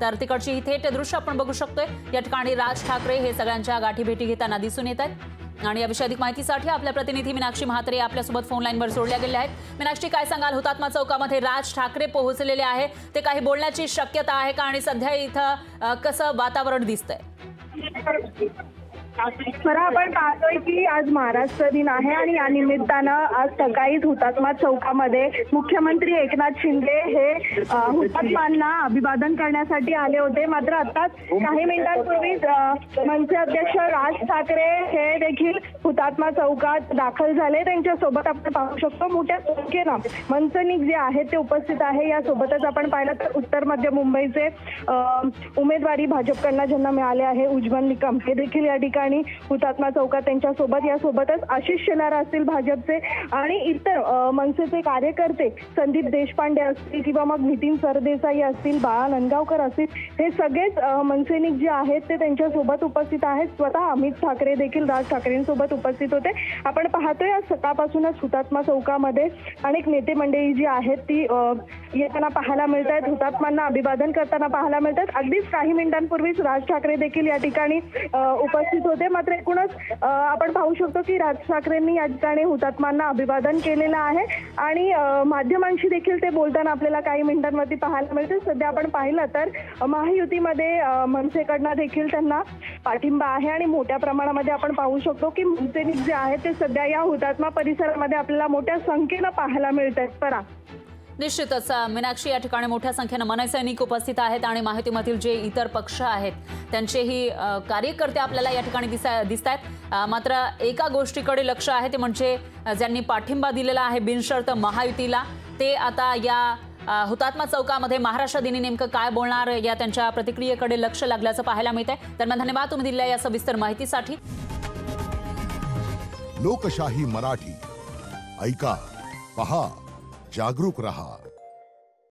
तर तिकडची ही थेट दृश्य आपण बघू शकतोय। या ठिकाणी राज ठाकरे हे सगळ्यांच्या गाठीभेटी घेताना दिसून येत आहेत आणि याविषयी अधिक माहितीसाठी आपल्या प्रतिनिधी मीनाक्षी म्हात्रे आपल्यासोबत फोन लाईनवर जोडल्या गेल्या आहेत। मीनाक्षी, काय सांगाल, हुतात्मा चौकामध्ये राज ठाकरे पोहोचलेले आहे, ते काही बोलण्याची शक्यता आहे का आणि सध्या इथं कसं वातावरण दिसतंय? खरं आपण पाहतोय की आज महाराष्ट्र दिन आहे आणि या निमित्तानं आज सकाळीच हुतात्मा चौकामध्ये मुख्यमंत्री एकनाथ शिंदे हे हुतात्मांना अभिवादन करण्यासाठी आले होते। मात्र आताच काही मिनिटांपूर्वीच मनसे अध्यक्ष राज ठाकरे हे देखील हुतात्मा चौकात दाखल झाले। त्यांच्यासोबत आपण पाहू शकतो मोठ्या संख्येनं मनसैनिक जे आहेत ते उपस्थित आहे। यासोबतच आपण पाहिलं तर उत्तर मध्य मुंबईचे उमेदवारी भाजपकडनं ज्यांना मिळाले आहे उज्ज्वल निकम हे देखील या ठिकाणी हुतात्मा चौकात त्यांच्यासोबत, यासोबतच आशिष शेलार असतील भाजपचे आणि इतर मनसेचे कार्यकर्ते संदीप देशपांडे असतील किंवा मग नितीन सरदेसाई असतील, बाळा नंदगावकर असतील, हे सगळेच मनसैनिक जे आहेत ते त्यांच्यासोबत उपस्थित आहेत। स्वतः अमित ठाकरे देखील राज ठाकरेंसोबत उपस्थित होते। आपण पाहतोय आज सकाळपासूनच हुतात्मा चौकामध्ये अनेक नेते मंडळी जी आहेत ती येताना पाहायला मिळत आहेत, हुतात्मांना अभिवादन करताना पाहायला मिळत आहेत। अगदीच काही मिनिटांपूर्वीच राज ठाकरे देखील या ठिकाणी उपस्थित होते। मात्र एकूणच आपण पाहू शकतो की राज ठाकरेंनी या ठिकाणी हुतात्मांना अभिवादन केलेलं आहे आणि माध्यमांशी देखील ते बोलताना आपल्याला काही मिनिटांवरती पाहायला मिळते। सध्या आपण पाहिलं तर महायुतीमध्ये मनसेकडनं देखील त्यांना पाठिंबा आहे आणि मोठ्या प्रमाणामध्ये आपण पाहू शकतो की मनसैनिक जे आहेत ते सध्या या हुतात्मा परिसरामध्ये आपल्याला मोठ्या संख्येनं पाहायला मिळत आहेत। परा निश्चितच मीनाक्षी, या ठिकाणी मोठ्या संख्येने मनसैनिक उपस्थित आहेत आणि महायुतीमधील जे इतर पक्ष आहेत त्यांचेही कार्यकर्ते आपल्याला या ठिकाणी दिसत आहेत। मात्र एका गोष्टीकडे लक्ष आहे, ते म्हणजे ज्यांनी पाठिंबा दिलेला आहे बिनशर्त महायुतीला, ते आता या हुतात्मा चौकामध्ये महाराष्ट्र दिनी नेमकं काय बोलणार या त्यांच्या प्रतिक्रियेकडे लक्ष लागल्याचं पाहायला मिळत आहे। दरम्यान धन्यवाद तुम्ही दिलेल्या या सविस्तर माहितीसाठी। लोकशाही मराठी ऐका, पहा, जागरूक रहा।